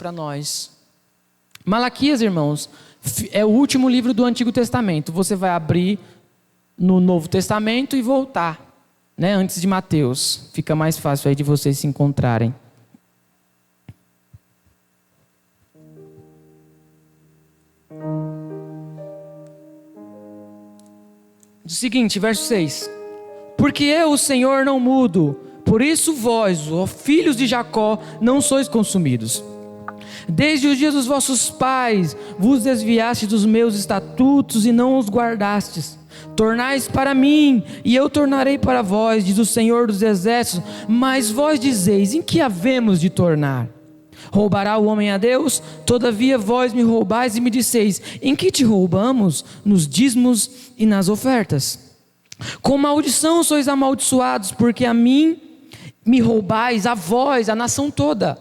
para nós. Malaquias, irmãos, é o último livro do Antigo Testamento. Você vai abrir no Novo Testamento e voltar, né, antes de Mateus. Fica mais fácil aí de vocês se encontrarem. Diz o seguinte, verso 6. Porque eu, o Senhor, não mudo, por isso vós, ó filhos de Jacó, não sois consumidos. Desde os dias dos vossos pais, vos desviastes dos meus estatutos e não os guardastes. Tornais para mim, e eu tornarei para vós, diz o Senhor dos exércitos. Mas vós dizeis, em que havemos de tornar? Roubará o homem a Deus? Todavia vós me roubais e me disseis, em que te roubamos? Nos dízimos e nas ofertas. Com maldição sois amaldiçoados, porque a mim me roubais, a vós, a nação toda.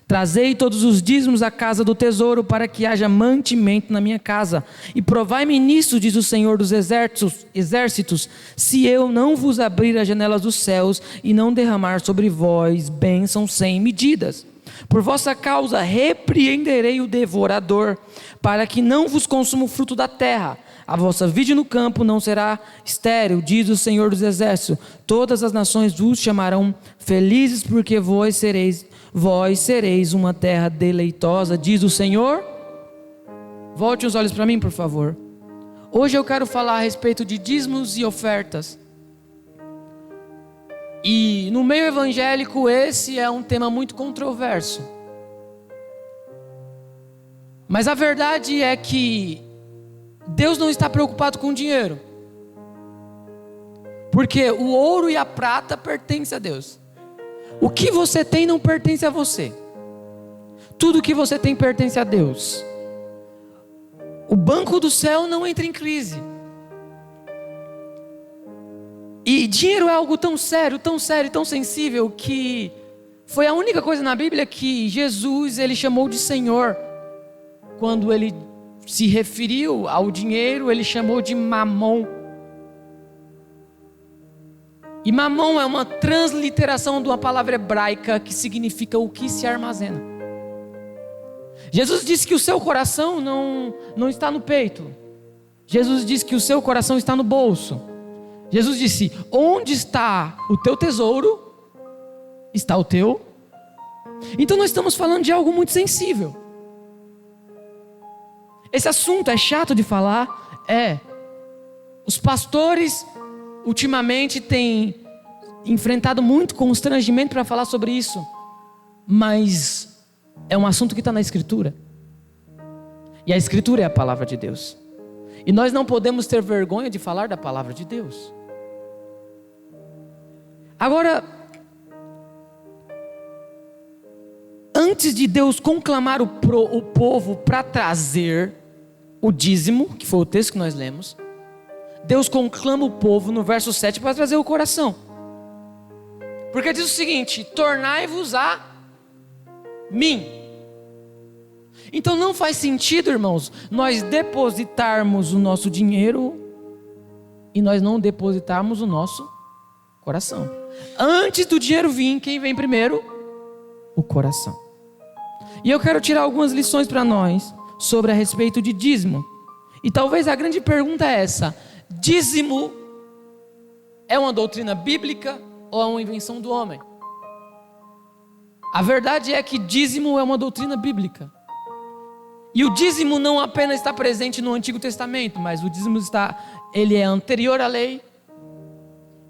Trazei todos os dízimos à casa do tesouro, para que haja mantimento na minha casa. E provai-me nisso, diz o Senhor dos exércitos, se eu não vos abrir as janelas dos céus e não derramar sobre vós bênçãos sem medidas. Por vossa causa repreenderei o devorador, para que não vos consuma o fruto da terra. A vossa vide no campo não será estéril, diz o Senhor dos exércitos. Todas as nações vos chamarão felizes, porque vós sereis uma terra deleitosa, diz o Senhor. Volte os olhos para mim, por favor. Hoje eu quero falar a respeito de dízimos e ofertas. E no meio evangélico esse é um tema muito controverso. Mas a verdade é que Deus não está preocupado com dinheiro. Porque o ouro e a prata pertencem a Deus. O que você tem não pertence a você. Tudo que você tem pertence a Deus. O banco do céu não entra em crise. E dinheiro é algo tão sério, tão sensível, que foi a única coisa na Bíblia que Jesus ele chamou de Senhor. Quando ele se referiu ao dinheiro, ele chamou de mamon. E mamon é uma transliteração de uma palavra hebraica que significa o que se armazena. Jesus disse que o seu coração não está no peito. Jesus disse que o seu coração está no bolso. Jesus disse, onde está o teu tesouro, está o teu. Então nós estamos falando de algo muito sensível. Esse assunto é chato de falar, Os pastores ultimamente têm enfrentado muito constrangimento para falar sobre isso. Mas é um assunto que está na Escritura. E a Escritura é a palavra de Deus. E nós não podemos ter vergonha de falar da palavra de Deus. Agora, antes de Deus conclamar o povo para trazer o dízimo, que foi o texto que nós lemos, Deus conclama o povo no verso 7 para trazer o coração. Porque diz o seguinte, tornai-vos a mim. Então não faz sentido, irmãos, nós depositarmos o nosso dinheiro e nós não depositarmos o nosso coração. Antes do dinheiro vir, quem vem primeiro? O coração. E eu quero tirar algumas lições para nós sobre a respeito de dízimo. E talvez a grande pergunta é essa: dízimo é uma doutrina bíblica ou é uma invenção do homem? A verdade é que dízimo é uma doutrina bíblica. E o dízimo não apenas está presente no Antigo Testamento, mas o dízimo ele é anterior à lei,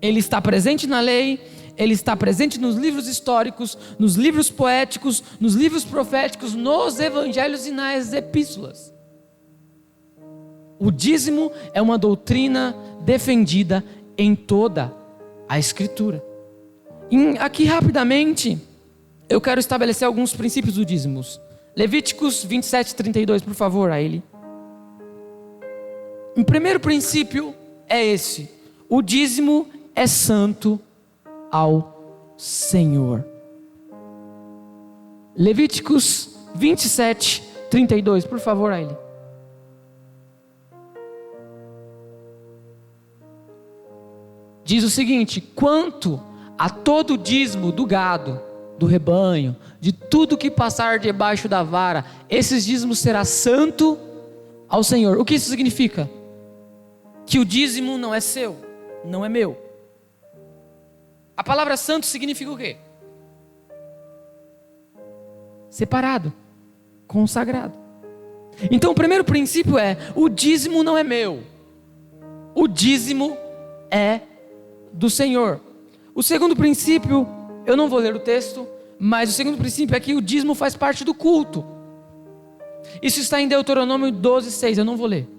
ele está presente na lei, ele está presente nos livros históricos, nos livros poéticos, nos livros proféticos, nos evangelhos e nas epístolas. O dízimo é uma doutrina defendida em toda a Escritura. E aqui rapidamente, eu quero estabelecer alguns princípios do dízimo. Levíticos 27:32, por favor, a ele. O primeiro princípio é esse: o dízimo é santo ao Senhor. Levíticos 27:32, por favor, a ele. Diz o seguinte: quanto a todo o dízimo do gado, do rebanho, de tudo que passar debaixo da vara, esses dízimos será santo ao Senhor. O que isso significa? Que o dízimo não é seu, não é meu. A palavra santo significa o quê? Separado, consagrado. Então o primeiro princípio é: o dízimo não é meu, o dízimo é do Senhor. O segundo princípio, eu não vou ler o texto, mas o segundo princípio é que o dízimo faz parte do culto. Isso está em Deuteronômio 12:6, eu não vou ler,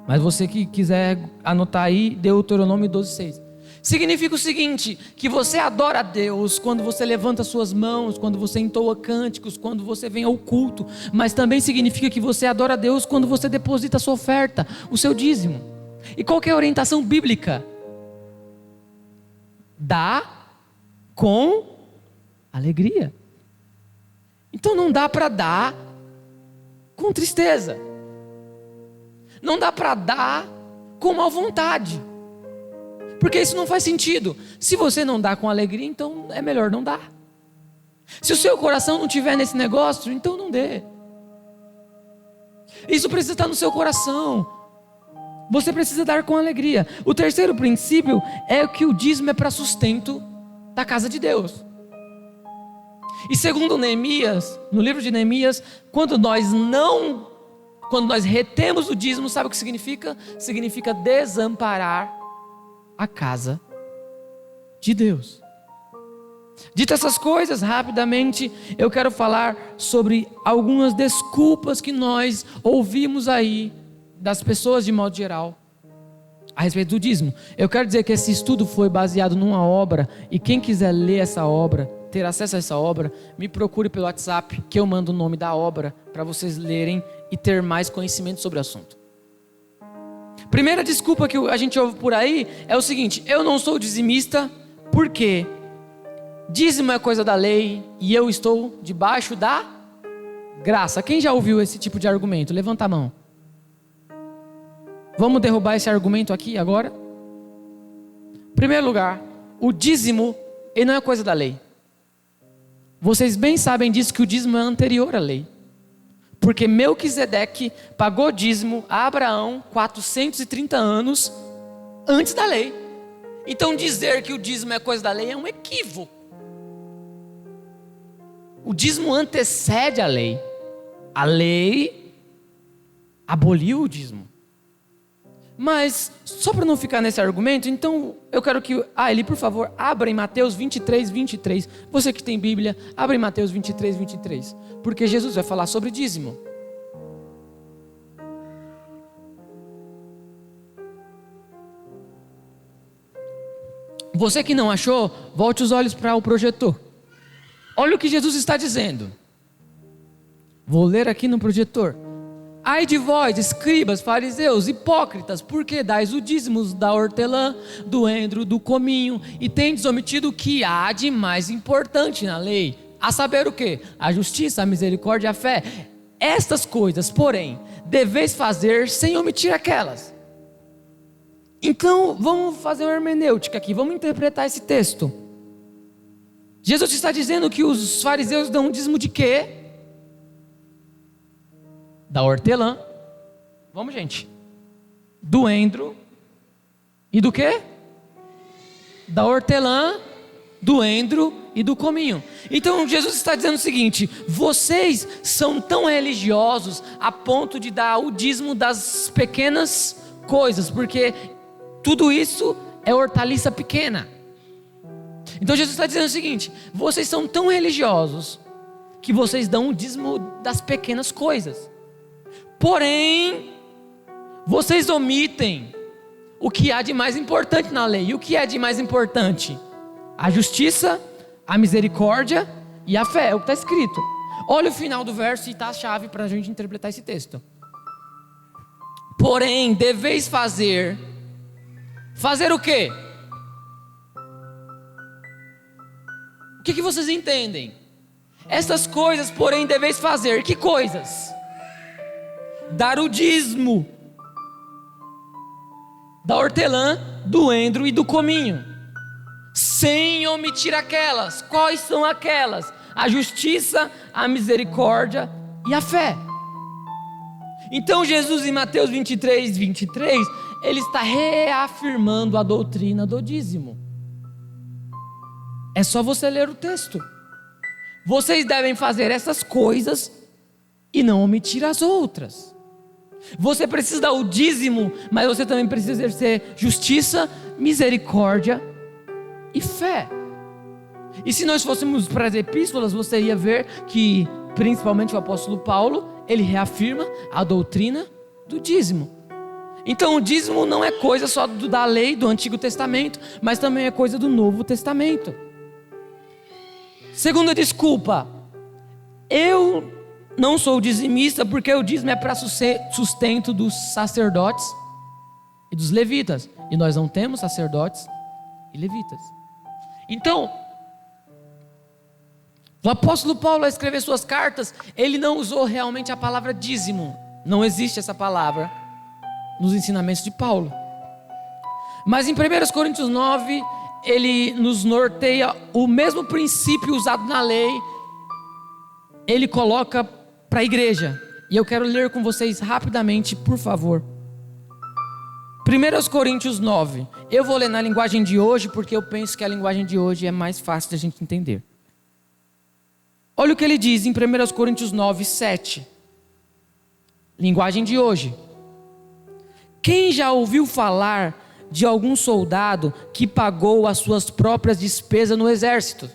mas você que quiser anotar aí, Deuteronômio 12:6. Significa o seguinte, que você adora a Deus quando você levanta suas mãos, quando você entoa cânticos, quando você vem ao culto, mas também significa que você adora a Deus quando você deposita a sua oferta, o seu dízimo. E qual que é a orientação bíblica? Dá com alegria. Então não dá para dar com tristeza, não dá para dar com má vontade, porque isso não faz sentido. Se você não dá com alegria, então é melhor não dar. Se o seu coração não estiver nesse negócio, então não dê. Isso precisa estar no seu coração. Você precisa dar com alegria. O terceiro princípio é que o dízimo é para sustento da casa de Deus. E segundo Neemias, no livro de Neemias, quando nós retemos o dízimo, sabe o que significa? Significa desamparar a casa de Deus. Dito essas coisas, rapidamente, eu quero falar sobre algumas desculpas que nós ouvimos aí das pessoas de modo geral a respeito do dízimo. Eu quero dizer que esse estudo foi baseado numa obra, e quem quiser ler essa obra, ter acesso a essa obra, me procure pelo WhatsApp, que eu mando o nome da obra para vocês lerem e ter mais conhecimento sobre o assunto. Primeira desculpa que a gente ouve por aí é o seguinte: eu não sou dizimista porque dízimo é coisa da lei e eu estou debaixo da graça. Quem já ouviu esse tipo de argumento? Levanta a mão. Vamos derrubar esse argumento aqui agora? Em primeiro lugar, o dízimo, ele não é coisa da lei. Vocês bem sabem disso, que o dízimo é anterior à lei. Porque Melquisedeque pagou dízimo a Abraão 430 anos antes da lei. Então dizer que o dízimo é coisa da lei é um equívoco. O dízimo antecede a lei. A lei aboliu o dízimo. Mas, só para não ficar nesse argumento, então eu quero que Eli, por favor, abra em Mateus 23:23. Você que tem Bíblia, abra em Mateus 23:23. Porque Jesus vai falar sobre dízimo. Você que não achou, volte os olhos para o projetor. Olha o que Jesus está dizendo. Vou ler aqui no projetor. Ai de vós, escribas, fariseus, hipócritas, porque dais o dízimo da hortelã, do endro, do cominho, e tendes omitido o que há de mais importante na lei, a saber o quê? A justiça, a misericórdia e a fé. Estas coisas, porém, deveis fazer sem omitir aquelas. Então, vamos fazer uma hermenêutica aqui, vamos interpretar esse texto. Jesus está dizendo que os fariseus dão um dízimo de quê? Da hortelã, vamos gente, do endro e do quê? Da hortelã, do endro e do cominho. Então Jesus está dizendo o seguinte: vocês são tão religiosos a ponto de dar o dízimo das pequenas coisas, porque tudo isso é hortaliça pequena. Então Jesus está dizendo o seguinte: vocês são tão religiosos que vocês dão o dízimo das pequenas coisas. Porém, vocês omitem o que há de mais importante na lei. E o que é de mais importante? A justiça, a misericórdia e a fé. É o que está escrito. Olha o final do verso e está a chave para a gente interpretar esse texto. Porém, deveis fazer. Fazer o quê? O que vocês entendem? Essas coisas, porém, deveis fazer. Que coisas? Dar o dízimo da hortelã, do endro e do cominho, sem omitir aquelas. Quais são aquelas? a justiça, a misericórdia e a fé. Então Jesus, em Mateus 23, ele está reafirmando a doutrina do dízimo. É só você ler o texto. Vocês devem fazer essas coisas e não omitir as outras. Você precisa dar o dízimo, mas você também precisa exercer justiça, misericórdia e fé. E se nós fôssemos para as epístolas, você ia ver que, principalmente o apóstolo Paulo, ele reafirma a doutrina do dízimo. Então o dízimo não é coisa só da lei do Antigo Testamento, mas também é coisa do Novo Testamento. Segunda desculpa: eu não sou dizimista porque o dízimo é para sustento dos sacerdotes e dos levitas, e nós não temos sacerdotes e levitas. Então, o apóstolo Paulo, ao escrever suas cartas, ele não usou realmente a palavra dízimo. Não existe essa palavra nos ensinamentos de Paulo. Mas em 1 Coríntios 9, ele nos norteia o mesmo princípio usado na lei, ele coloca para a igreja. E eu quero ler com vocês rapidamente, por favor. 1 Coríntios 9. Eu vou ler na linguagem de hoje, porque eu penso que a linguagem de hoje é mais fácil de a gente entender. Olha o que ele diz em 1 Coríntios 9, 7. Linguagem de hoje. Quem já ouviu falar de algum soldado que pagou as suas próprias despesas no exército?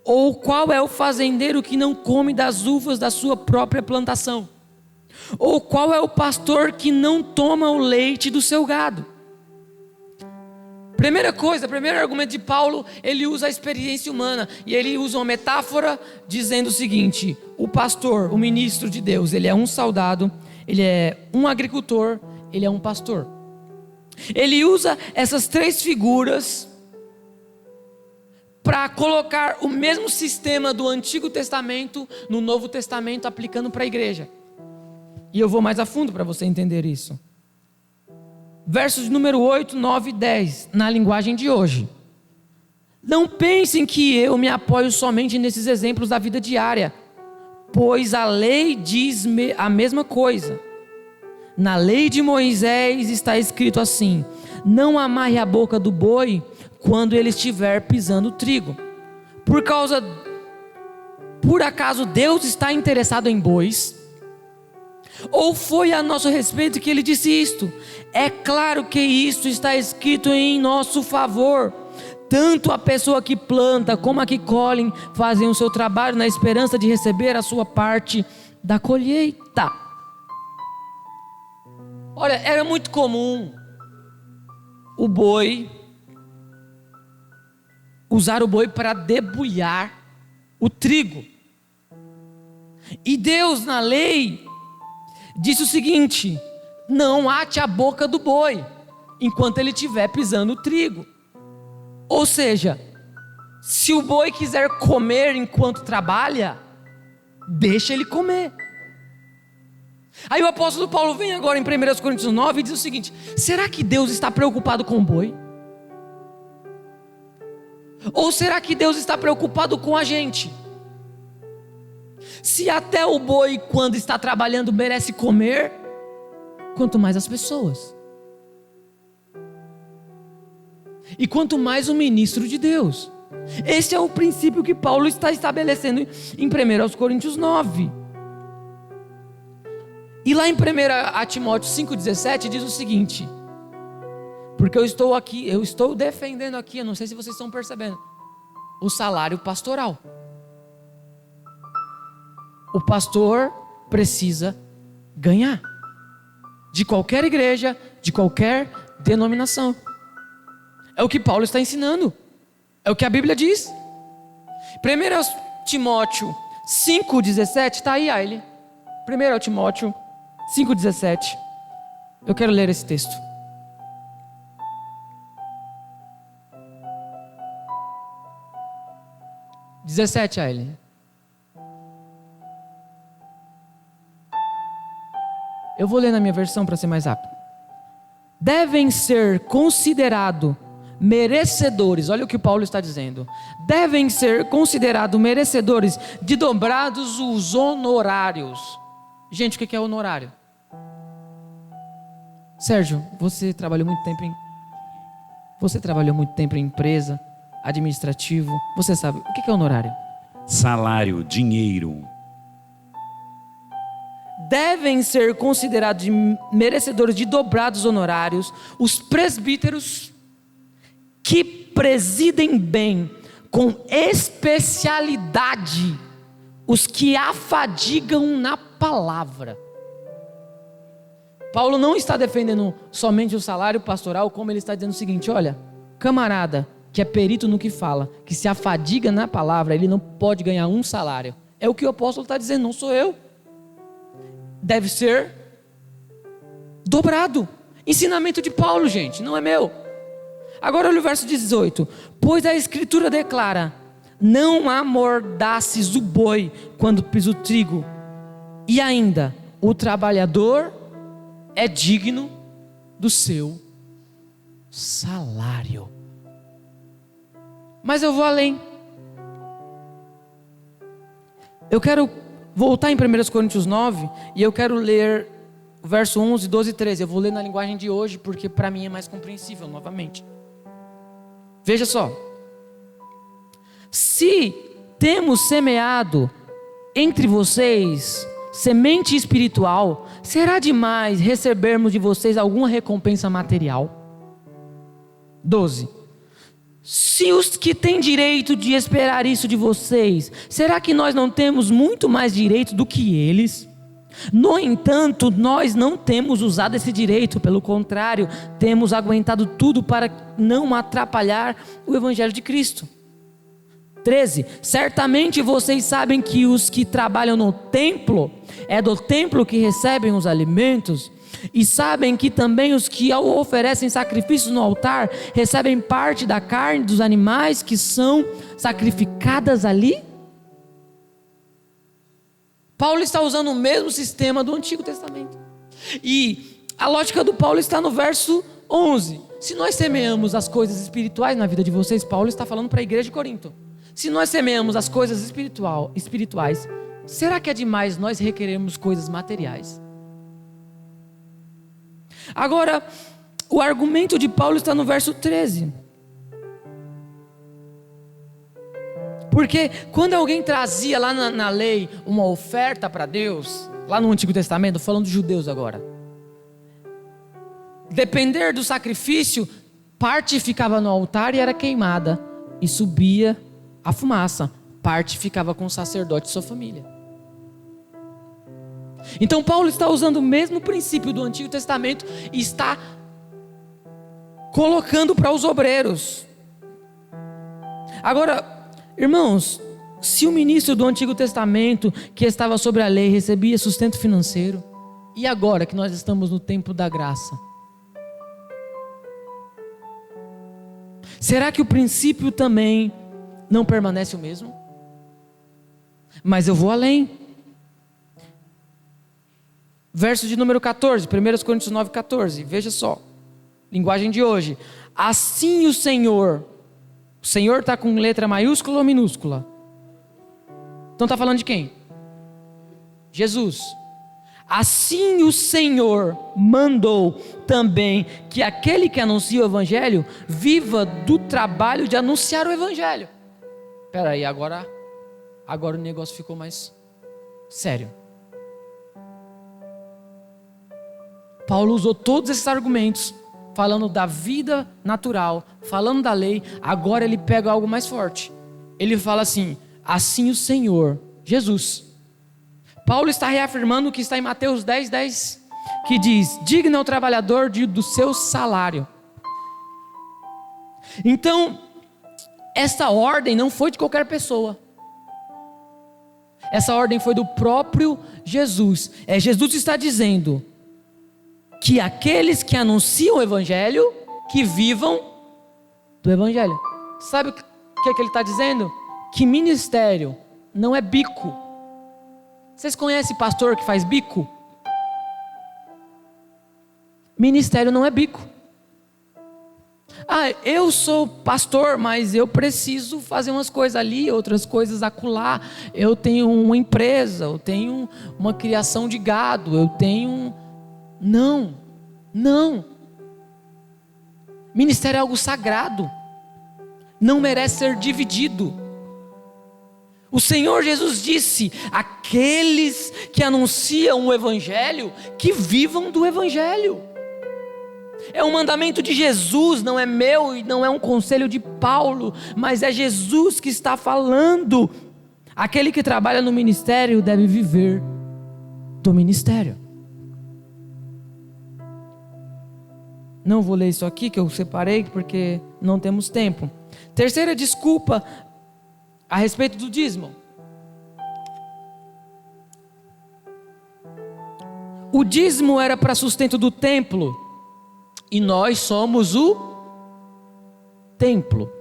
Ou qual é o fazendeiro que não come das uvas da sua própria plantação? Ou qual é o pastor que não toma o leite do seu gado? Primeiro argumento de Paulo, ele usa a experiência humana, e ele usa uma metáfora dizendo o seguinte: o pastor, o ministro de Deus, ele é um soldado, ele é um agricultor, ele é um pastor. Ele usa essas três figuras para colocar o mesmo sistema do Antigo Testamento no Novo Testamento, aplicando para a igreja. E eu vou mais a fundo para você entender isso. Versos número 8, 9 e 10, na linguagem de hoje. Não pensem que eu me apoio somente nesses exemplos da vida diária, pois a lei diz a mesma coisa. Na lei de Moisés está escrito assim: não amarre a boca do boi quando ele estiver pisando trigo. Por acaso Deus está interessado em bois? Ou foi a nosso respeito que ele disse isto? É claro que isto está escrito em nosso favor. Tanto a pessoa que planta como a que colhem fazem o seu trabalho na esperança de receber a sua parte da colheita. Olha, era muito comum usar o boi para debulhar o trigo. E Deus, na lei, disse o seguinte: não ate a boca do boi enquanto ele estiver pisando o trigo. Ou seja, se o boi quiser comer enquanto trabalha, deixa ele comer. Aí o apóstolo Paulo vem agora em 1 Coríntios 9 e diz o seguinte: será que Deus está preocupado com o boi? Ou será que Deus está preocupado com a gente? Se até o boi, quando está trabalhando, merece comer, quanto mais as pessoas. E quanto mais o ministro de Deus. Esse é o princípio que Paulo está estabelecendo em 1 Coríntios 9. E lá em 1 Timóteo 5,17 diz o seguinte: porque eu estou defendendo aqui, eu não sei se vocês estão percebendo, o salário pastoral. O pastor precisa ganhar, de qualquer igreja, de qualquer denominação. É o que Paulo está ensinando, é o que a Bíblia diz. 1 Timóteo 5,17, está aí, Aile. 1 Timóteo 5,17. Eu quero ler esse texto. (17), Aile. Eu vou ler na minha versão para ser mais rápido. Devem ser considerados merecedores, olha o que Paulo está dizendo, devem ser considerados merecedores de dobrados os honorários. Gente, o que é honorário? Sérgio, você trabalhou muito tempo em empresa, administrativo, você sabe, o que é honorário? Salário, dinheiro. Devem ser considerados merecedores de dobrados honorários os presbíteros que presidem bem, com especialidade, os que afadigam na palavra. Paulo não está defendendo somente o salário pastoral, como ele está dizendo o seguinte: olha, camarada que é perito no que fala, que se afadiga na palavra, ele não pode ganhar um salário. É o que o apóstolo está dizendo, não sou eu. Deve ser dobrado. Ensinamento de Paulo, gente, não é meu. Agora olha o verso 18. Pois a escritura declara: não amordaces o boi quando pisa o trigo. E ainda, o trabalhador é digno do seu salário. Mas eu vou além. Eu quero voltar em 1 Coríntios 9 e eu quero ler o verso 11, 12 e 13. Eu vou ler na linguagem de hoje porque para mim é mais compreensível novamente. Veja só. Se temos semeado entre vocês semente espiritual, será demais recebermos de vocês alguma recompensa material? 12. Se os que têm direito de esperar isso de vocês, será que nós não temos muito mais direito do que eles? No entanto, nós não temos usado esse direito, pelo contrário, temos aguentado tudo para não atrapalhar o Evangelho de Cristo. 13. Certamente vocês sabem que os que trabalham no templo, é do templo que recebem os alimentos, e sabem que também os que oferecem sacrifícios no altar, recebem parte da carne dos animais que são sacrificadas ali. Paulo está usando o mesmo sistema do Antigo Testamento. E a lógica do Paulo está no verso 11. Se nós semeamos as coisas espirituais na vida de vocês, Paulo está falando para a igreja de Corinto. Se nós semeamos as coisas espirituais, será que é demais nós requerermos coisas materiais? Agora, o argumento de Paulo está no verso 13. Porque quando alguém trazia lá na lei uma oferta para Deus, lá no Antigo Testamento, falando dos judeus agora, depender do sacrifício, parte ficava no altar e era queimada, e subia a fumaça, parte ficava com o sacerdote e sua família. Então Paulo está usando o mesmo princípio do Antigo Testamento e está colocando para os obreiros. Agora, irmãos, se o ministro do Antigo Testamento, que estava sobre a lei, recebia sustento financeiro, e agora que nós estamos no tempo da graça, será que o princípio também não permanece o mesmo? Mas eu vou além. Verso de número 14, 1 Coríntios 9, 14. Veja só, linguagem de hoje. Assim o Senhor está com letra maiúscula ou minúscula? Então está falando de quem? Jesus. Assim o Senhor mandou também que aquele que anuncia o Evangelho viva do trabalho de anunciar o Evangelho. Espera aí, agora o negócio ficou mais sério. Paulo usou todos esses argumentos, falando da vida natural, falando da lei. Agora ele pega algo mais forte. Ele fala assim: assim o Senhor, Jesus. Paulo está reafirmando o que está em Mateus 10, 10, que diz: digno é o trabalhador do seu salário. Então, essa ordem não foi de qualquer pessoa. Essa ordem foi do próprio Jesus. Jesus está dizendo que aqueles que anunciam o Evangelho, que vivam do Evangelho. Sabe o que ele está dizendo? Que ministério não é bico. Vocês conhecem pastor que faz bico? Ministério não é bico. eu sou pastor, mas eu preciso fazer umas coisas ali, outras coisas acolá. Eu tenho uma empresa, eu tenho uma criação de gado, eu tenho... Não. Ministério é algo sagrado. Não merece ser dividido. O Senhor Jesus disse: aqueles que anunciam o Evangelho, que vivam do Evangelho. É um mandamento de Jesus, não é meu e não é um conselho de Paulo, mas é Jesus que está falando. Aquele que trabalha no ministério deve viver do ministério. Não vou ler isso aqui que eu separei porque não temos tempo. Terceira desculpa a respeito do dízimo. O dízimo era para sustento do templo e nós somos o templo.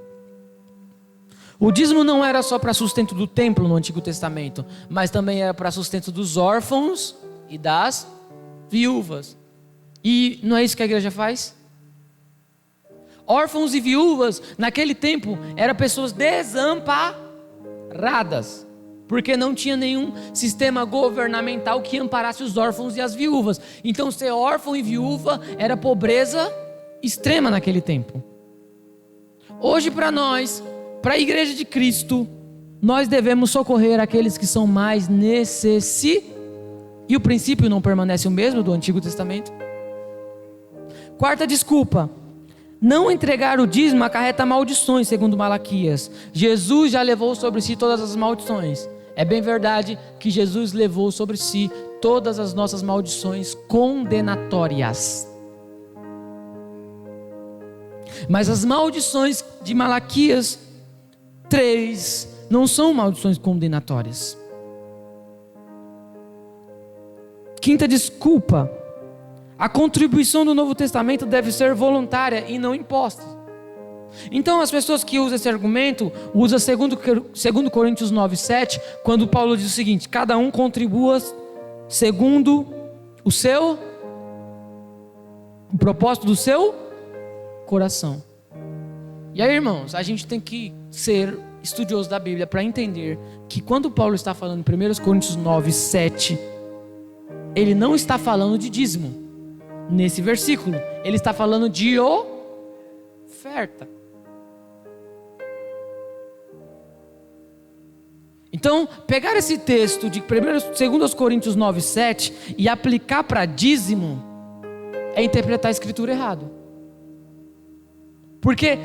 O dízimo não era só para sustento do templo no Antigo Testamento, mas também era para sustento dos órfãos e das viúvas. E não é isso que a igreja faz? Órfãos e viúvas, naquele tempo, eram pessoas desamparadas, porque não tinha nenhum sistema governamental que amparasse os órfãos e as viúvas. Então ser órfão e viúva era pobreza extrema naquele tempo. Hoje para nós, para a igreja de Cristo, nós devemos socorrer aqueles que são mais necessitados. E o princípio não permanece o mesmo do Antigo Testamento. Quarta desculpa: não entregar o dízimo acarreta maldições, segundo Malaquias. Jesus já levou sobre si todas as maldições. É bem verdade que Jesus levou sobre si todas as nossas maldições condenatórias. Mas as maldições de Malaquias 3 não são maldições condenatórias. Quinta desculpa: a contribuição do Novo Testamento deve ser voluntária e não imposta. Então as pessoas que usam esse argumento, usam 2 Coríntios 9:7, quando Paulo diz o seguinte: cada um contribua segundo o propósito do seu coração. E aí, irmãos, a gente tem que ser estudioso da Bíblia para entender que quando Paulo está falando em 1 Coríntios 9:7, ele não está falando de dízimo. Nesse versículo, ele está falando de oferta. Então, pegar esse texto de 2 Coríntios 9:7 e aplicar para dízimo é interpretar a escritura errado. Porque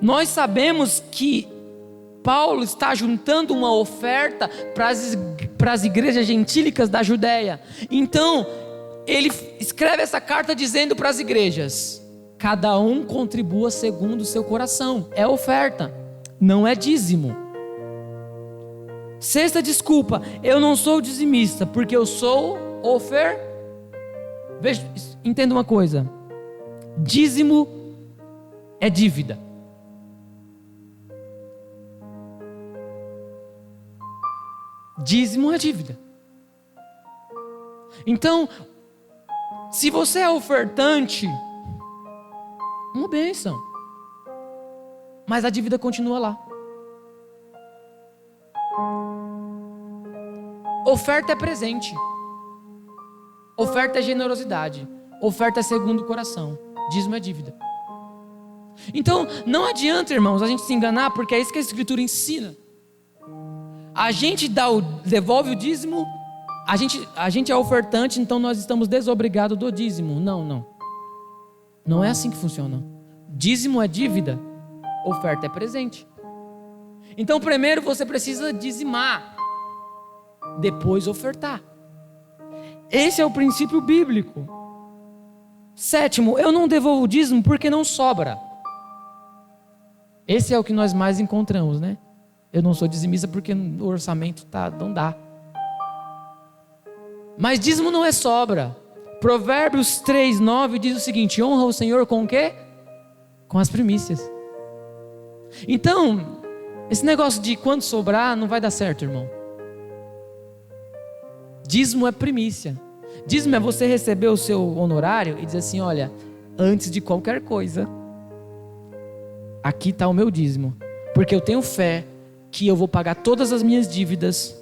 nós sabemos que Paulo está juntando uma oferta para as igrejas gentílicas da Judéia. Então, ele escreve essa carta dizendo para as igrejas: cada um contribua segundo o seu coração. É oferta, não é dízimo. Sexta desculpa: eu não sou dizimista, porque eu sou Veja, entenda uma coisa: dízimo é dívida. Dízimo é dívida. Então, se você é ofertante, uma bênção, mas a dívida continua lá. Oferta é presente, oferta é generosidade, oferta é segundo o coração, dízimo é dívida. Então não adianta, irmãos, a gente se enganar, porque é isso que a Escritura ensina. A gente devolve o dízimo, a gente é ofertante, então nós estamos desobrigados do dízimo. Não é assim que funciona. Dízimo é dívida, oferta é presente. Então primeiro você precisa dizimar, depois ofertar. Esse é o princípio bíblico. Sétimo: eu não devolvo o dízimo porque não sobra. Esse é o que nós mais encontramos, né? Eu não sou dizimista porque o orçamento não dá. Mas dízimo não é sobra. Provérbios 3:9 diz o seguinte: honra o Senhor com o quê? Com as primícias. Então, esse negócio de quando sobrar não vai dar certo, irmão. Dízimo é primícia. Dízimo é você receber o seu honorário e dizer assim: olha, antes de qualquer coisa, aqui está o meu dízimo, porque eu tenho fé que eu vou pagar todas as minhas dívidas,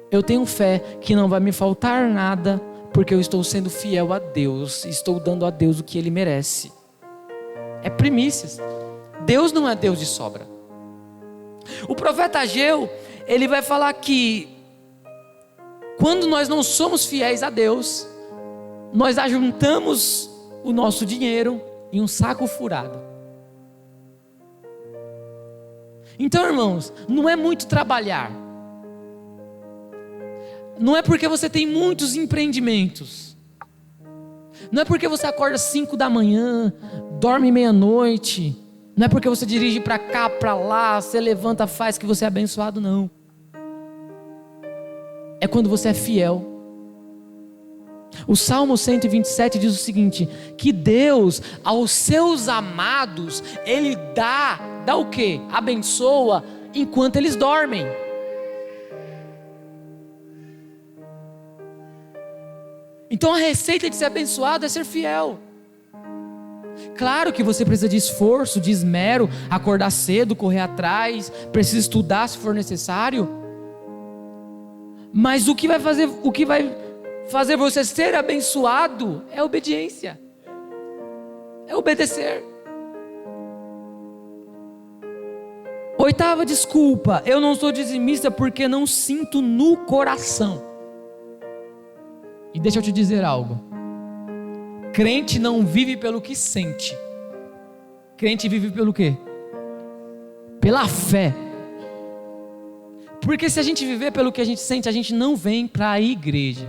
eu tenho fé que não vai me faltar nada, porque eu estou sendo fiel a Deus, estou dando a Deus o que Ele merece. É primícias. Deus não é Deus de sobra. O profeta Ageu, ele vai falar que quando nós não somos fiéis a Deus, nós ajuntamos o nosso dinheiro em um saco furado. Então, irmãos, não é muito trabalhar. Não é porque você tem muitos empreendimentos. Não é porque você acorda 5 da manhã, dorme meia-noite. Não é porque você dirige para cá, para lá, você levanta, faz que você é abençoado, não. É quando você é fiel. O Salmo 127 diz o seguinte: que Deus aos seus amados, Ele dá o quê? Abençoa enquanto eles dormem. Então a receita de ser abençoado é ser fiel. Claro que você precisa de esforço, de esmero, acordar cedo, correr atrás, precisa estudar se for necessário. Mas o que vai fazer você ser abençoado é obediência. É obedecer. 8ª desculpa: eu não sou dizimista porque não sinto no coração. E deixa eu te dizer algo. Crente não vive pelo que sente. Crente vive pelo quê? Pela fé. Porque se a gente viver pelo que a gente sente, a gente não vem para a igreja.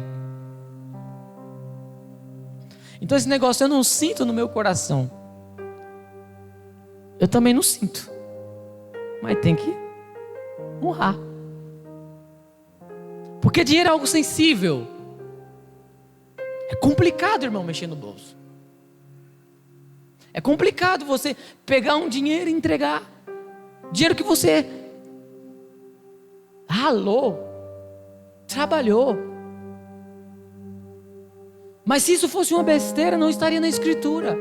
Então esse negócio eu não sinto no meu coração. Eu também não sinto. Mas tem que honrar. Porque dinheiro é algo sensível. É complicado, irmão, mexer no bolso. É complicado você pegar um dinheiro e entregar. Dinheiro que você ralou, trabalhou. Mas se isso fosse uma besteira, não estaria na Escritura.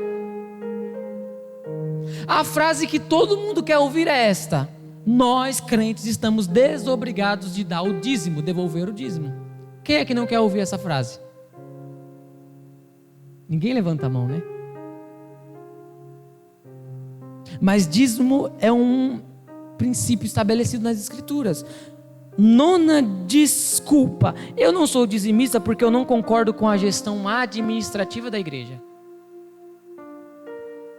A frase que todo mundo quer ouvir é esta: nós crentes estamos desobrigados de dar o dízimo, devolver o dízimo. Quem é que não quer ouvir essa frase? Ninguém levanta a mão, né? Mas dízimo é um princípio estabelecido nas Escrituras. 9ª desculpa: eu não sou dizimista porque eu não concordo com a gestão administrativa da igreja.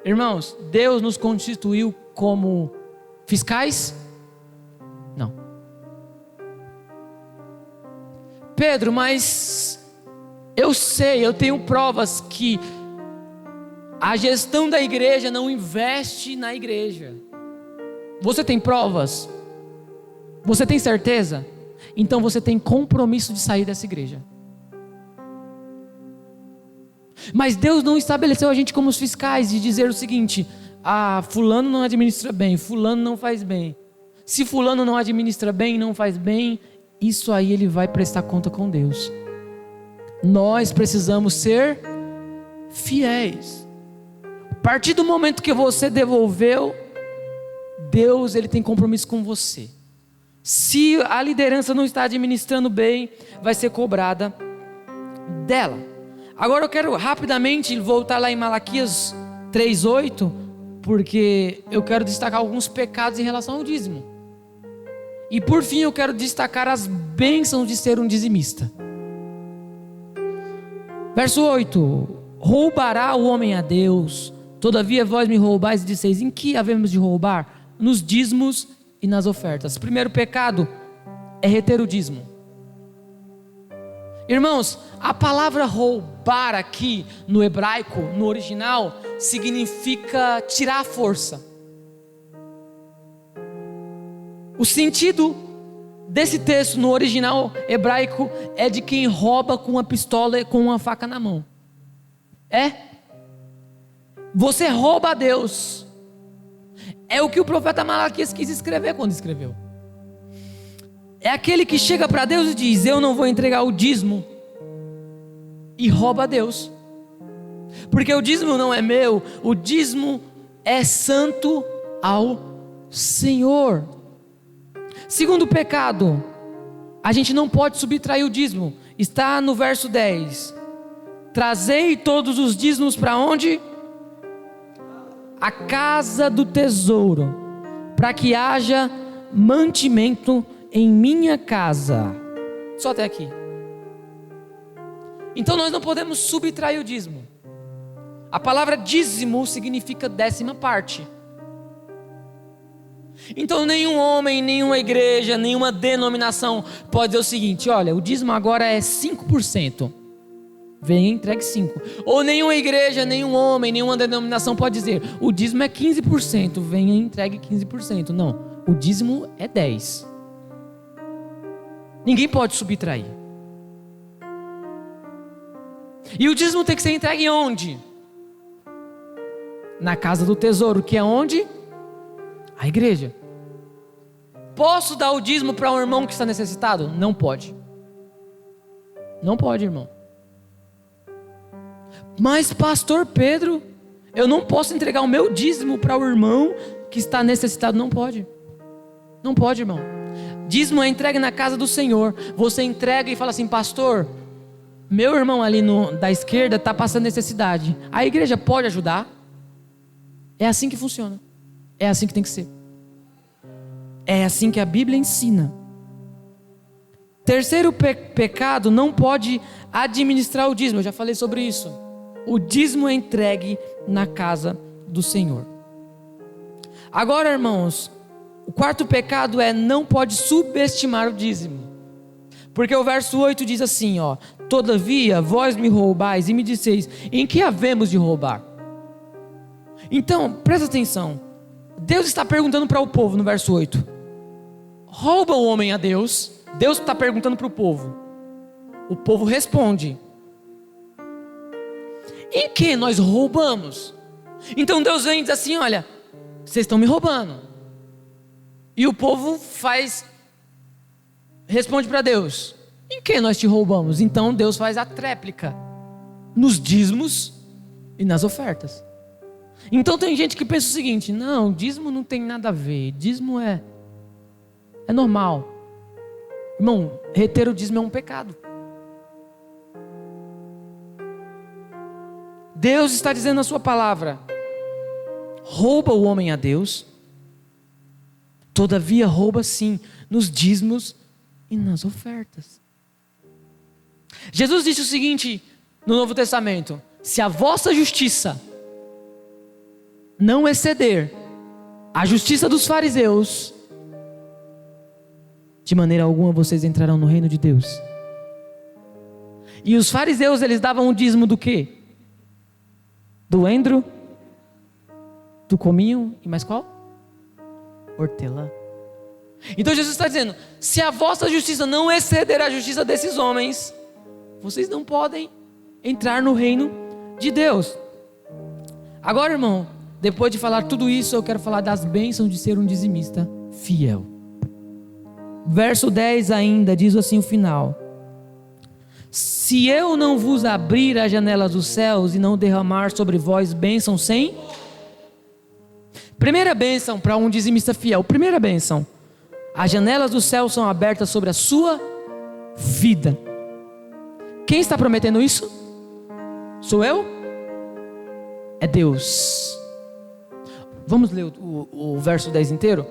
Irmãos, Deus nos constituiu como fiscais? Não. Pedro, mas eu sei, eu tenho provas que a gestão da igreja não investe na igreja. Você tem provas? Você tem certeza? Então você tem compromisso de sair dessa igreja. Mas Deus não estabeleceu a gente como os fiscais de dizer o seguinte: fulano não administra bem, fulano não faz bem. Se fulano não administra bem, não faz bem, isso aí ele vai prestar conta com Deus. Nós precisamos ser fiéis. A partir do momento que você devolveu, Deus, ele tem compromisso com você. Se a liderança não está administrando bem, vai ser cobrada dela. Agora eu quero rapidamente voltar lá em Malaquias 3:8, porque eu quero destacar alguns pecados em relação ao dízimo. E por fim eu quero destacar as bênçãos de ser um dizimista. Verso 8: roubará o homem a Deus, todavia vós me roubais, e disseis: em que havemos de roubar? Nos dízimos e nas ofertas. Primeiro pecado é reter o dízimo. Irmãos, a palavra roubar aqui no hebraico, no original, significa tirar a força. O sentido desse texto no original hebraico é de quem rouba com uma pistola e com uma faca na mão. Você rouba a Deus. É o que o profeta Malaquias quis escrever quando escreveu. É aquele que chega para Deus e diz: eu não vou entregar o dízimo, e rouba a Deus. Porque o dízimo não é meu, o dízimo é santo ao Senhor. Segundo pecado, a gente não pode subtrair o dízimo. Está no verso 10. Trazei todos os dízimos para onde? A casa do tesouro, para que haja mantimento em minha casa. Só até aqui. Então nós não podemos subtrair o dízimo. A palavra dízimo significa 10ª parte. Então nenhum homem, nenhuma igreja, nenhuma denominação pode dizer o seguinte: olha, o dízimo agora é 5%. Venha e entregue 5%. Ou nenhuma igreja, nenhum homem, nenhuma denominação pode dizer: o dízimo é 15%, venha e entregue 15%. Não, o dízimo é 10%. Ninguém pode subtrair. E o dízimo tem que ser entregue onde? Na casa do tesouro, que é onde? A igreja. Posso dar o dízimo para um irmão que está necessitado? Não pode. Não pode, irmão. Mas pastor Pedro, eu não posso entregar o meu dízimo para o irmão que está necessitado. Não pode. Não pode, irmão. Dízimo é entregue na casa do Senhor. Você entrega e fala assim: pastor, meu irmão ali da esquerda está passando necessidade. A igreja pode ajudar? É assim que funciona. É assim que tem que ser. É assim que a Bíblia ensina. Terceiro pecado, não pode administrar o dízimo. Eu já falei sobre isso. O dízimo é entregue na casa do Senhor. Agora, irmãos, o quarto pecado é: não pode subestimar o dízimo. Porque o verso 8 diz assim, ó: todavia vós me roubais e me disseis: em que havemos de roubar? Então, presta atenção. Deus está perguntando para o povo no verso 8: rouba o homem a Deus? Deus está perguntando para o povo. O povo responde: em que nós roubamos? Então Deus vem e diz assim: olha, vocês estão me roubando. E o povo responde para Deus: em que nós te roubamos? Então Deus faz a tréplica nos dízimos e nas ofertas. Então tem gente que pensa o seguinte: não, dízimo não tem nada a ver, dízimo é normal. Irmão, reter o dízimo é um pecado. Deus está dizendo na sua palavra: rouba o homem a Deus, todavia rouba sim nos dízimos e nas ofertas. Jesus disse o seguinte no Novo Testamento: se a vossa justiça não exceder a justiça dos fariseus, de maneira alguma vocês entrarão no reino de Deus. E os fariseus, eles davam o dízimo do quê? Do endro, do cominho e mais qual? Hortelã. Então Jesus está dizendo: se a vossa justiça não exceder a justiça desses homens, vocês não podem entrar no reino de Deus. Agora, irmão, depois de falar tudo isso, eu quero falar das bênçãos de ser um dizimista fiel. Verso 10 ainda diz assim o final: se eu não vos abrir as janelas dos céus e não derramar sobre vós bênção sem... Primeira bênção para um dizimista fiel. Primeira bênção: as janelas do céu são abertas sobre a sua vida. Quem está prometendo isso? Sou eu? É Deus. Vamos ler o verso 10 inteiro?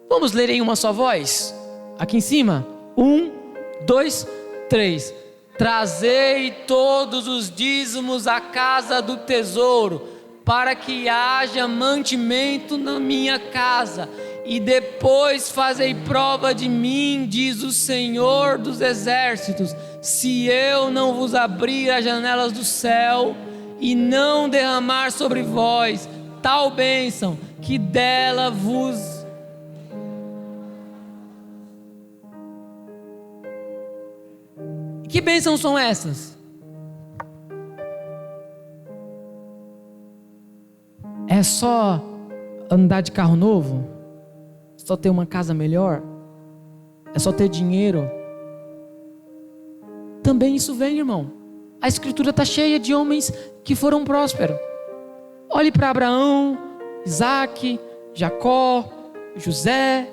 Vamos ler em uma só voz? Aqui em cima. 1, 2, 3. Trazei todos os dízimos à casa do tesouro, para que haja mantimento na minha casa, e depois fazei prova de mim, diz o Senhor dos exércitos, se eu não vos abrir as janelas do céu e não derramar sobre vós tal bênção, que dela vos... Que bênçãos são essas? É só andar de carro novo? Só ter uma casa melhor? É só ter dinheiro? Também isso vem, irmão. A escritura está cheia de homens que foram prósperos. Olhe para Abraão, Isaac, Jacó, José,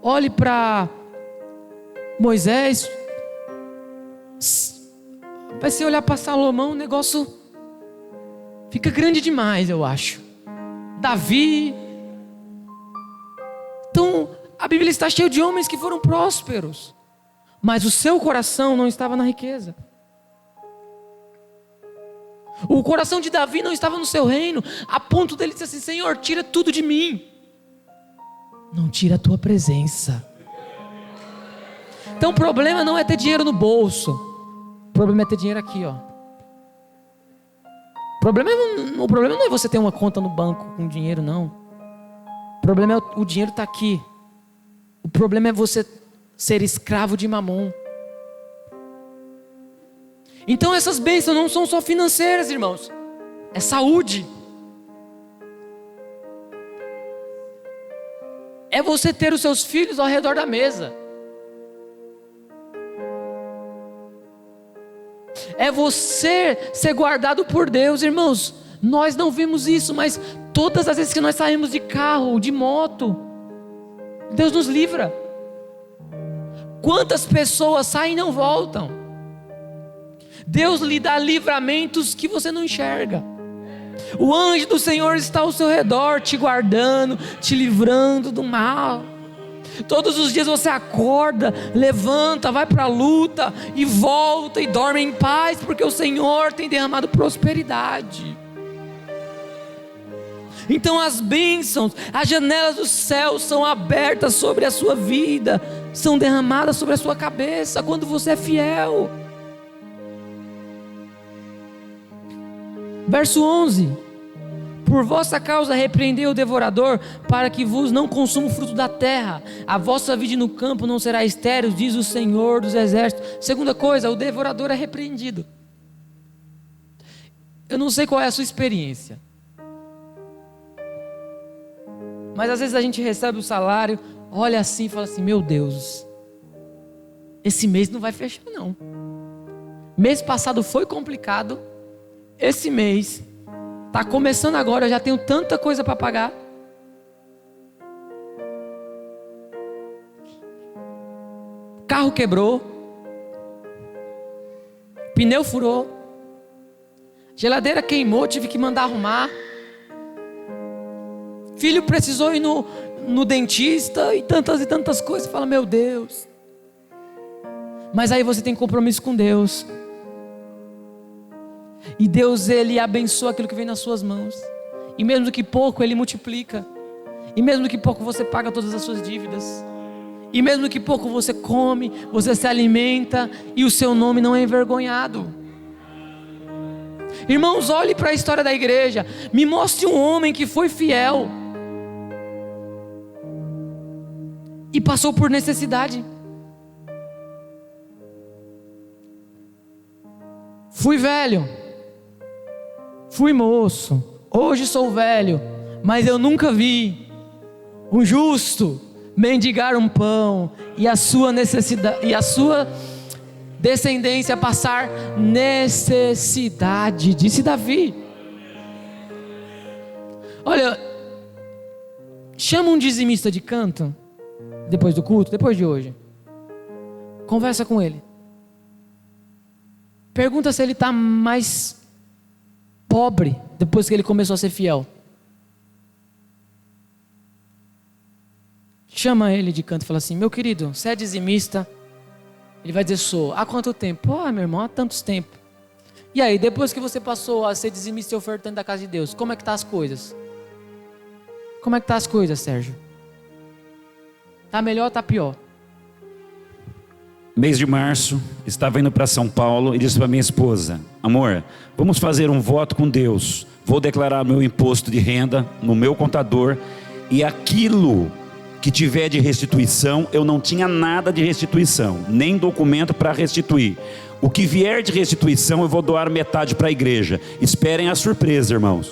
olhe para Moisés. Vai se olhar para Salomão, o negócio fica grande demais, eu acho. Davi. Então, a Bíblia está cheia de homens que foram prósperos, mas o seu coração não estava na riqueza. O coração de Davi não estava no seu reino, a ponto dele dizer assim: Senhor, tira tudo de mim. Não tira a tua presença. Então o problema não é ter dinheiro no bolso. O problema é ter dinheiro aqui, ó. O problema não é você ter uma conta no banco com dinheiro, não. O problema é o dinheiro está aqui. O problema é você ser escravo de Mamon. Então essas bênçãos não são só financeiras, irmãos. É saúde. É você ter os seus filhos ao redor da mesa. É você ser guardado por Deus, irmãos. Nós não vimos isso, mas todas as vezes que nós saímos de carro, de moto, Deus nos livra. Quantas pessoas saem e não voltam? Deus lhe dá livramentos que você não enxerga. O anjo do Senhor está ao seu redor, te guardando, te livrando do mal. Todos os dias você acorda, levanta, vai para a luta e volta e dorme em paz, porque o Senhor tem derramado prosperidade. Então as bênçãos, as janelas do céu são abertas sobre a sua vida, são derramadas sobre a sua cabeça quando você é fiel. Verso 11: por vossa causa repreendei o devorador, para que vos não consuma o fruto da terra. A vossa vida no campo não será estéril, diz o Senhor dos exércitos. Segunda coisa, o devorador é repreendido. Eu não sei qual é a sua experiência, mas às vezes a gente recebe o salário, olha assim e fala assim: meu Deus, esse mês não vai fechar não. Mês passado foi complicado, esse mês está começando agora, eu já tenho tanta coisa para pagar. Carro quebrou, pneu furou, geladeira queimou, tive que mandar arrumar. Filho precisou ir no dentista e tantas coisas. Fala: meu Deus. Mas aí você tem compromisso com Deus. E Deus, Ele abençoa aquilo que vem nas suas mãos. E mesmo que pouco, Ele multiplica. E mesmo que pouco, você paga todas as suas dívidas. E mesmo que pouco, você come, você se alimenta, e o seu nome não é envergonhado. Irmãos, olhe para a história da igreja. Me mostre um homem que foi fiel e passou por necessidade. Fui velho, fui moço, hoje sou velho, mas eu nunca vi um justo mendigar um pão e a sua necessidade e a sua descendência passar necessidade, disse Davi. Olha, chama um dizimista de canto depois do culto, depois de hoje, conversa com ele, pergunta se ele está mais pobre depois que ele começou a ser fiel. Chama ele de canto e fala assim: meu querido, você é dizimista? Ele vai dizer: sou. Há quanto tempo? Meu irmão, há tantos tempos. E aí, depois que você passou a ser dizimista e ofertante da casa de Deus, como é que tá as coisas? Como é que tá as coisas, Sérgio? Tá melhor ou tá pior? Mês de março, estava indo para São Paulo e disse para minha esposa: amor, vamos fazer um voto com Deus. Vou declarar meu imposto de renda no meu contador, e aquilo que tiver de restituição, eu não tinha nada de restituição, nem documento para restituir. O que vier de restituição, eu vou doar metade para a igreja. Esperem a surpresa, irmãos.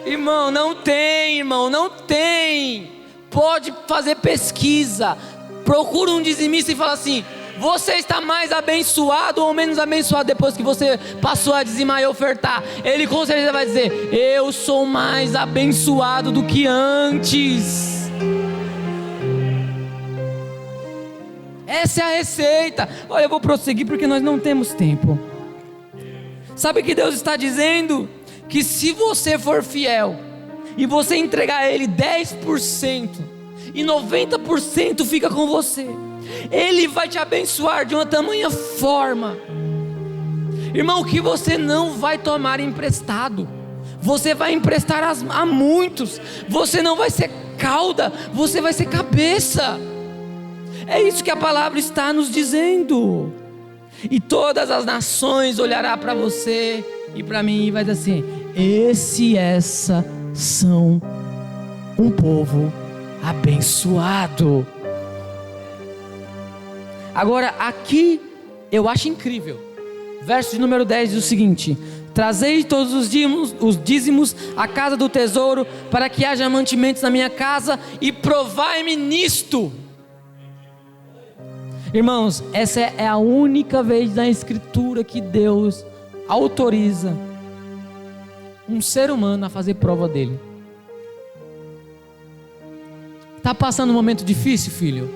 Irmão, não tem, irmão, não tem. Pode fazer pesquisa. Procura um dizimista e fala assim: Você está mais abençoado ou menos abençoado depois que você passou a dizimar e ofertar? Ele com certeza vai dizer: eu sou mais abençoado do que antes. Essa é a receita. Olha, eu vou prosseguir porque nós não temos tempo. Sabe o que Deus está dizendo? Que se você for fiel e você entregar a Ele 10% e 90% fica com você, Ele vai te abençoar de uma tamanha forma, irmão, que você não vai tomar emprestado. Você vai emprestar a muitos. Você não vai ser cauda, você vai ser cabeça. É isso que a palavra está nos dizendo. E todas as nações olharão para você e para mim e vai dizer assim: esse e essa são um povo abençoado. Agora aqui eu acho incrível. Verso de número 10 diz o seguinte: trazei todos os dízimos à casa do tesouro, para que haja mantimentos na minha casa, e provai-me nisto. Irmãos, essa é a única vez na Escritura que Deus autoriza um ser humano a fazer prova dele. Está passando um momento difícil, filho?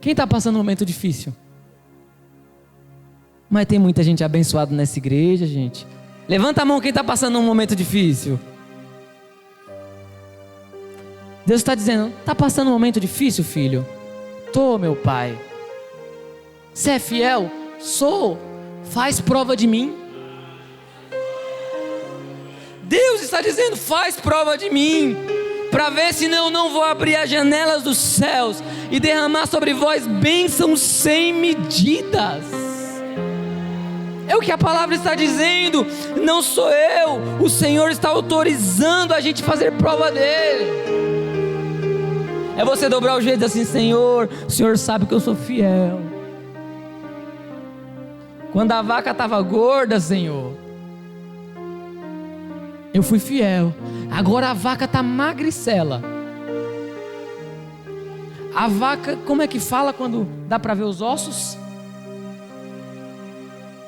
Quem está passando um momento difícil? Mas tem muita gente abençoada nessa igreja, gente. Levanta a mão quem está passando um momento difícil. Deus está dizendo: está passando um momento difícil, filho? Tô, meu pai. Você é fiel? Sou. Faz prova de mim. Deus está dizendo: faz prova de mim, para ver se não vou abrir as janelas dos céus e derramar sobre vós bênçãos sem medidas. É o que a palavra está dizendo, não sou eu. O Senhor está autorizando a gente fazer prova dele. É você dobrar o jeito e dizer assim: Senhor, o Senhor sabe que eu sou fiel. Quando a vaca estava gorda, Senhor, eu fui fiel. Agora a vaca está magricela. A vaca, como é que fala quando dá para ver os ossos?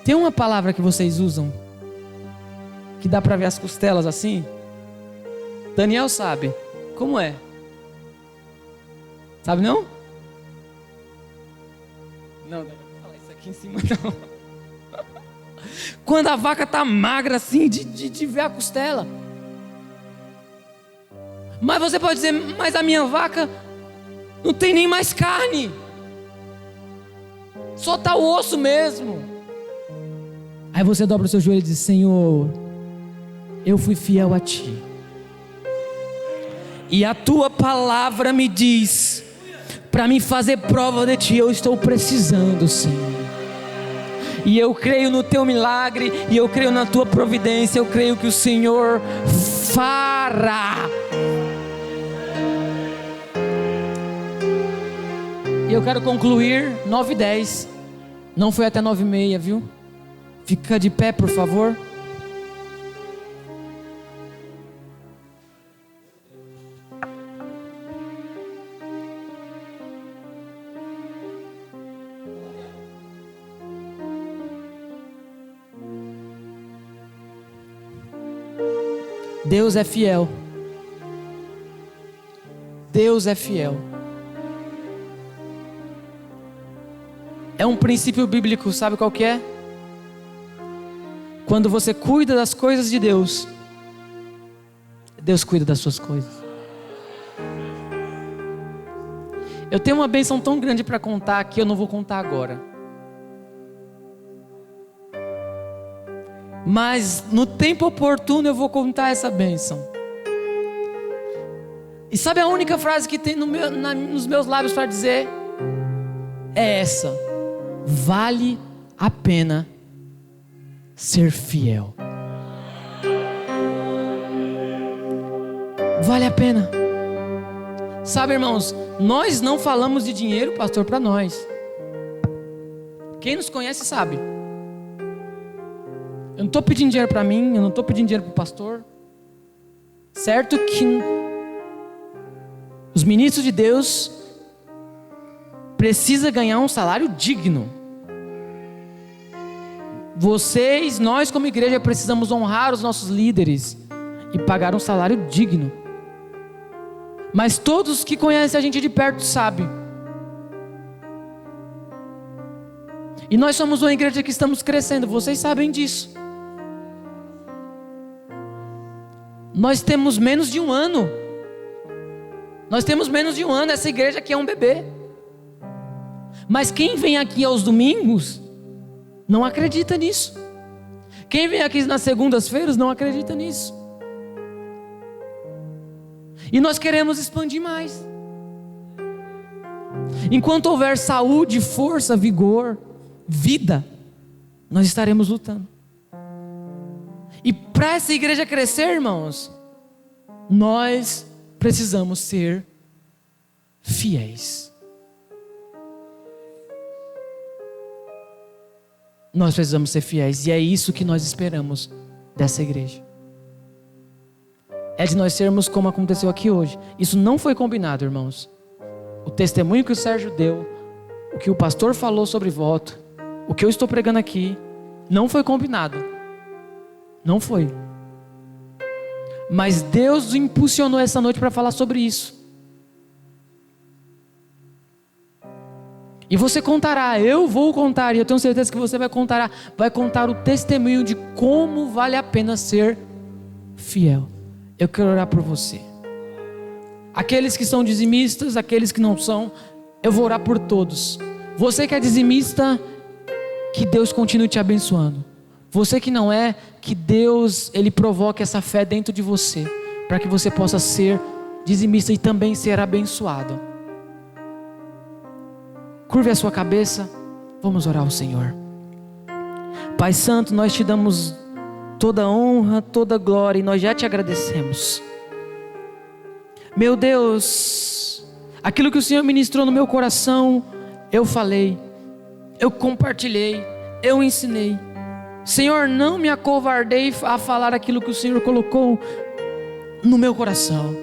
Tem uma palavra que vocês usam que dá para ver as costelas assim? Daniel sabe. Como é? Sabe não? Não, Daniel, não fala isso aqui em cima não. Quando a vaca está magra assim, de ver a costela. Mas você pode dizer: mas a minha vaca não tem nem mais carne, só está o osso mesmo. Aí você dobra o seu joelho e diz: Senhor, eu fui fiel a Ti, e a Tua palavra me diz para mim fazer prova de Ti. Eu estou precisando, Senhor. E eu creio no Teu milagre, e eu creio na Tua providência. Eu creio que o Senhor fará. E eu quero concluir 9:10. Não foi até 9:30, viu? Fica de pé, por favor. Deus é fiel. Deus é fiel. É um princípio bíblico, sabe qual que é? Quando você cuida das coisas de Deus, Deus cuida das suas coisas. Eu tenho uma bênção tão grande para contar que eu não vou contar agora. Mas no tempo oportuno eu vou contar essa bênção. E sabe a única frase que tem nos meus lábios para dizer? É essa: vale a pena ser fiel. Vale a pena. Sabe, irmãos, nós não falamos de dinheiro, pastor, para nós. Quem nos conhece sabe. Eu não estou pedindo dinheiro para mim, eu não estou pedindo dinheiro para o pastor. Certo que os ministros de Deus precisa ganhar um salário digno. Nós como igreja precisamos honrar os nossos líderes e pagar um salário digno. Mas todos que conhecem a gente de perto sabem. E nós somos uma igreja que estamos crescendo, vocês sabem disso. Nós temos menos de um ano. Essa igreja aqui é um bebê. Mas quem vem aqui aos domingos não acredita nisso. Quem vem aqui nas segundas-feiras não acredita nisso. E nós queremos expandir mais. Enquanto houver saúde, força, vigor, vida, nós estaremos lutando. E para essa igreja crescer, irmãos, nós precisamos ser fiéis. Nós precisamos ser fiéis. E é isso que nós esperamos dessa igreja. É de nós sermos como aconteceu aqui hoje. Isso não foi combinado, irmãos. O testemunho que o Sérgio deu, o que o pastor falou sobre voto, o que eu estou pregando aqui, não foi combinado. Não foi. Mas Deus impulsionou essa noite para falar sobre isso. E você contará, eu vou contar, e eu tenho certeza que você vai contar o testemunho de como vale a pena ser fiel. Eu quero orar por você. Aqueles que são dizimistas, aqueles que não são, eu vou orar por todos. Você que é dizimista, que Deus continue te abençoando. Você que não é, que Deus Ele provoque essa fé dentro de você, para que você possa ser dizimista e também ser abençoado. Curve a sua cabeça, vamos orar ao Senhor. Pai Santo, nós te damos toda honra, toda glória, e nós já te agradecemos. Meu Deus, aquilo que o Senhor ministrou no meu coração, eu falei, eu compartilhei, eu ensinei. Senhor, não me acovardei a falar aquilo que o Senhor colocou no meu coração.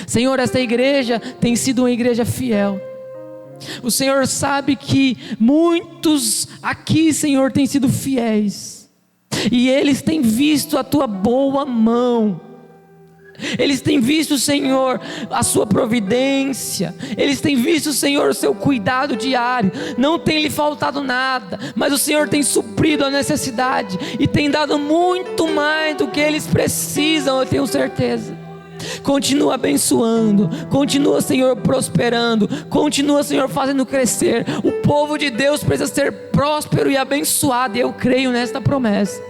Senhor, esta igreja tem sido uma igreja fiel. O Senhor sabe que muitos aqui, Senhor, têm sido fiéis. E eles têm visto a tua boa mão. Eles têm visto, Senhor, a sua providência. Eles têm visto, Senhor, o seu cuidado diário. Não tem lhe faltado nada, mas o Senhor tem suprido a necessidade e tem dado muito mais do que eles precisam, eu tenho certeza. Continua abençoando, continua, Senhor, prosperando, continua, Senhor, fazendo crescer. O povo de Deus precisa ser próspero e abençoado, e eu creio nesta promessa.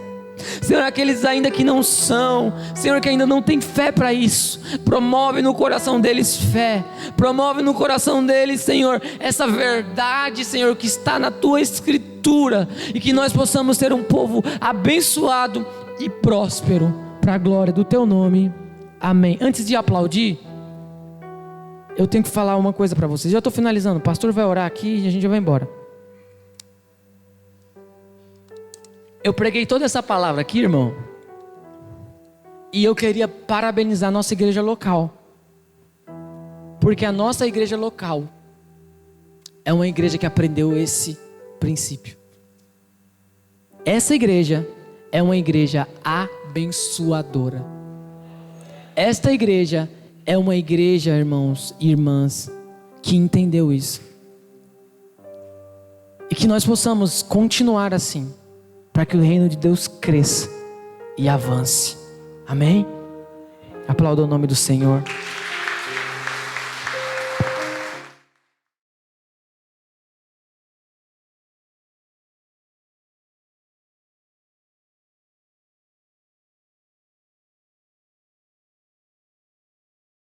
Senhor, aqueles ainda que não são, Senhor, que ainda não tem fé para isso, promove no coração deles fé, promove no coração deles, Senhor, essa verdade, Senhor, que está na tua escritura, e que nós possamos ser um povo abençoado e próspero, para a glória do teu nome, amém. Antes de aplaudir, eu tenho que falar uma coisa para vocês. Já estou finalizando, o pastor vai orar aqui e a gente já vai embora. Eu preguei toda essa palavra aqui, irmão, e eu queria parabenizar a nossa igreja local, porque a nossa igreja local é uma igreja que aprendeu esse princípio. Essa igreja é uma igreja abençoadora. Esta igreja é uma igreja, irmãos e irmãs, que entendeu isso, e que nós possamos continuar assim, para que o reino de Deus cresça e avance. Amém? Aplauda o nome do Senhor.